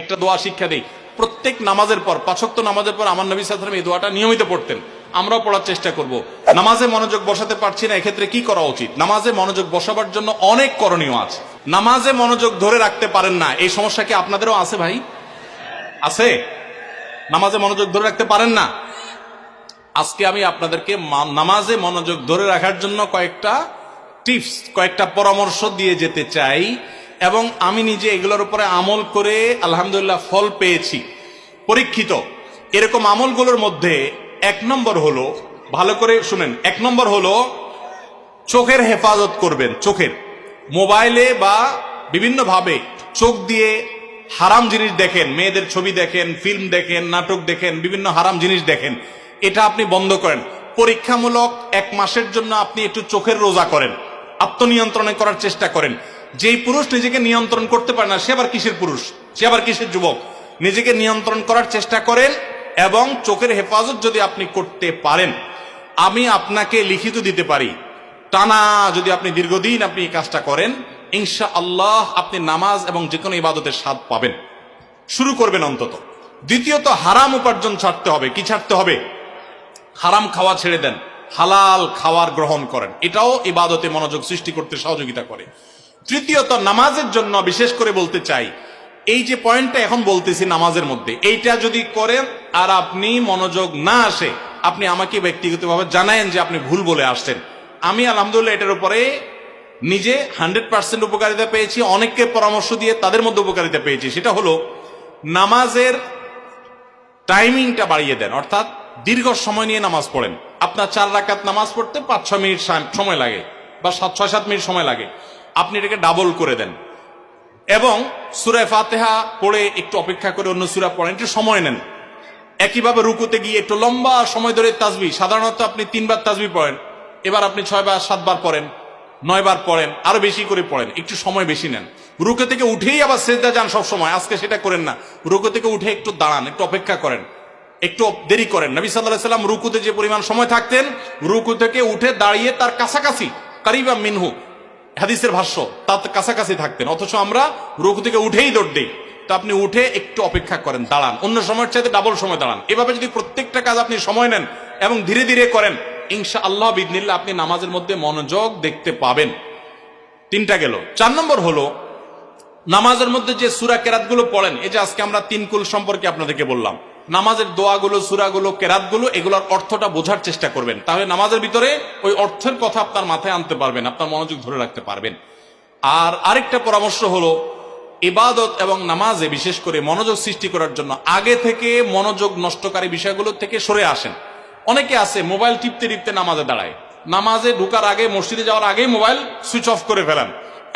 একটা দোয়া শিক্ষা দেই। প্রত্যেক নামাজের পর, 5 ওয়াক্ত নামাজের পর আমার নবী সাল্লাল্লাহু আলাইহি ওয়াসাল্লাম এই দোয়াটা নিয়মিত পড়তেন। আমরাও পড়ার চেষ্টা করব। নামাজে মনোযোগ বসাতে পারছি না, এক্ষেত্রে কি করা উচিত? নামাজে মনোযোগ বসাবার জন্য অনেক করণীয় আছে। নামাজে মনোযোগ ধরে রাখতে পারেন না, এই সমস্যা কি আপনাদেরও আছে ভাই? আছে? নামাজে মনোযোগ ধরে রাখতে পারেন না? আজকে আমি আপনাদেরকে নামাজে মনোযোগ ধরে রাখার জন্য কয়েকটা টিপস, কয়েকটা পরামর্শ দিয়ে যেতে চাই, এবং আমি নিজে এগুলোর উপরে আমল করে আলহামদুলিল্লাহ ফল পেয়েছি, পরীক্ষিত। এরকম আমলগুলোর মধ্যে 1 নম্বর হলো, ভালো করে শুনেন, 1 নম্বর হলো চোখের হেফাজত করবেন। চোখের, মোবাইলে বা বিভিন্ন ভাবে চোখ দিয়ে হারাম জিনিস দেখেন, মেয়েদের ছবি দেখেন, ফিল্ম দেখেন, নাটক দেখেন, বিভিন্ন হারাম জিনিস দেখেন, এটা আপনি বন্ধ করেন। পরীক্ষামূলক 1 মাসের জন্য আপনি একটু চোখের রোজা করেন, আত্মনিয়ন্ত্রণে করার চেষ্টা করেন। যেই পুরুষ নিজেকে নিয়ন্ত্রণ করতে পারে না, সে আবার কিসের পুরুষ, সে আবার কিসের যুবক? নিজেকে নিয়ন্ত্রণ করার চেষ্টা করেন, এবং চোখের হেফাজত যদি আপনি করতে পারেন, আমি আপনাকে লিখিত দিতে পারি, টানা যদি আপনি দীর্ঘদিন আপনি এই কাজটা করেন, ইনশাআল্লাহ আপনি নামাজ এবং যে কোনো ইবাদতের স্বাদ পাবেন। শুরু করবেন অন্তত। দ্বিতীয়ত, হারাম উপার্জন ছাড়তে হবে। কি ছাড়তে হবে? হারাম খাওয়া ছেড়ে দেন, হালাল খাওয়ার গ্রহণ করেন, এটাও ইবাদতে মনোযোগ সৃষ্টি করতে সহযোগিতা করে। তৃতীয়ত, নামাজের জন্য বিশেষ করে বলতে চাই, এই যে পয়েন্টটা এখন বলতেছি নামাজের মধ্যে, এইটা যদি করেন আর আপনি মনোযোগ না আসে, আপনি আমাকে ব্যক্তিগতভাবে জানায়েন যে আপনি ভুল বলে আসছেন। আমি আলহামদুলিল্লাহ এটার উপরে নিজে 100% উপকারিতা পেয়েছি, অনেককে পরামর্শ দিয়ে তাদের মধ্যে উপকারিতা পেয়েছি। সেটা হলো নামাজের টাইমিংটা বাড়িয়ে দেন, অর্থাৎ দীর্ঘ সময় নিয়ে নামাজ পড়েন। আপনার 4 রাকাত নামাজ পড়তে 5-6 মিনিট সময় লাগে, বা 6-7 মিনিট সময় লাগে, আপনি এটাকে ডাবল করে দেন, এবং সূরা ফাতিহা পড়ে একটু অপেক্ষা করে অন্য সূরা পড়েন, একটু সময় নেন। একইভাবে রুকুতে গিয়ে একটু লম্বা সময় ধরে তাসবিহ, সাধারণত আপনি 3 বার তাসবিহ পড়েন, এবার আপনি 6 বার 7 বার পড়েন, 9 বার পড়েন, আরো বেশি করে পড়েন, একটু সময় বেশি নেন। রুকু থেকে উঠেই আবার সিজদা যান সব সময়, আজকে সেটা করেন না। রুকু থেকে উঠে একটু দাঁড়ান, একটু অপেক্ষা করেন, একটু দেরি করেন। নবী সাল্লাল্লাহু আলাইহি ওয়াসাল্লাম রুকুতে যে পরিমাণ সময় থাকতেন, রুকু থেকে উঠে দাঁড়িয়ে তার কাছাকাছি, কারিবা মিনহু হাদিসের ভাষ্য, তার কাছাকাছি থাকতেন, অথচ আমরা রুকু থেকে উঠেই দৌড় দিই। তো আপনি উঠে একটু অপেক্ষা করেন, দাঁড়ান, অন্য সময়ের চাইতে ডাবল সময় দাঁড়ান। এভাবে যদি প্রত্যেকটা কাজ আপনি সময় নেন এবং ধীরে ধীরে করেন, ইনশাআল্লাহ বিইذনিল্লাহ আপনি নামাজের মধ্যে মনোযোগ দেখতে পাবেন। 3টা গেল। 4 নম্বর হলো, নামাজের মধ্যে যে সূরা কেরাতগুলো পড়েন, এই যে আজকে আমরা 3 কুল সম্পর্কে আপনাদেরকে বললাম, নামাজের দোয়াগুলো, সূরাগুলো, কেরাতগুলো, এগুলোর অর্থটা বোঝার চেষ্টা করবেন। তাহলে নামাজের ভিতরে ওই অর্থের কথা আপনার মাথায় আনতে পারবেন, আপনার মনোযোগ ধরে রাখতে পারবেন। আর আরেকটা পরামর্শ হলো, ইবাদত এবং নামাজে বিশেষ করে মনোযোগ সৃষ্টি করার জন্য আগে থেকে মনোযোগ নষ্টকারী বিষয়গুলো থেকে সরে আসেন। অনেকে আছে মোবাইল টিপতে টিপতে নামাজে দাঁড়ায়, নামাজে ঢোকার আগে, মসজিদে যাওয়ার আগেই মোবাইল সুইচ অফ করে ফেলান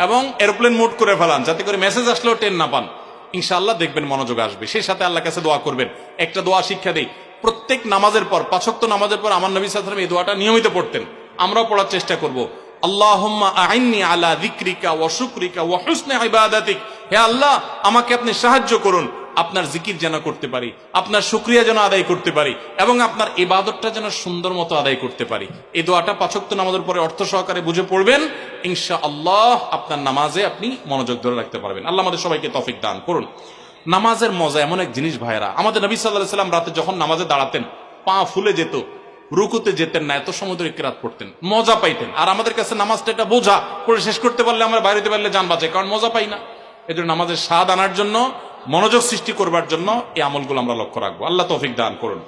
এবং এরোপ্লেন মোড করে ফেলান, যাতে করে মেসেজ আসলেও টের না পান। ইনশাআল্লাহ দেখবেন মনোযোগ আসবে। সেই সাথে আল্লাহর কাছে দোয়া করবেন। একটা দোয়া শিক্ষা দেই। প্রত্যেক নামাজের পর, 5 ওয়াক্ত নামাজের পর আমার নবী সাল্লাল্লাহু আলাইহি ওয়াসাল্লাম এই দোয়াটা নিয়মিত পড়তেন। আমরাও পড়ার চেষ্টা করব। আল্লাহুম্মা আইন্নি আলা যিকরিকা ওয়া শুকরিকা ওয়া হুসনি ইবাদাতিক। হে আল্লাহ, আমাকে আপনি সাহায্য করুন, আপনার জিকির যেন করতে পারি, আপনার শুকরিয়া যেন আদায় করতে পারি, এবং আপনার ইবাদতটা যেন সুন্দর মতো আদায় করতে পারি। এই দোয়াটা 5 ওয়াক্ত নামাজের পরে অর্থ সহকারে বুঝে পড়বেন, ইনশাআল্লাহ আপনার নামাজে আপনি মনোযোগ ধরে রাখতে পারবেন। আল্লাহ আমাদের সবাইকে তৌফিক দান করুন। নামাজের মজা এমন এক জিনিস ভাইরা, আমাদের নবী সাল্লাল্লাহু আলাইহি ওয়াসাল্লাম রাতে যখন নামাজে দাঁড়াতেন, পা ফুলে যেত, রুকুতে যেতেন না, এত সময় ধরে কেরাত পড়তেন, মজা পাইতেন। আর আমাদের কাছে নামাজটা একটা বোঝা, পড়ে শেষ করতে পারলে আমরা বাইরেতে পারলে জান বাঁচে, কারণ মজা পাই না। এজন্য নামাজের স্বাদ আনার জন্য, মনোযোগ সৃষ্টি করবার জন্য এই আমলগুলো আমরা লক্ষ্য রাখবো। আল্লাহ তৌফিক দান করুন।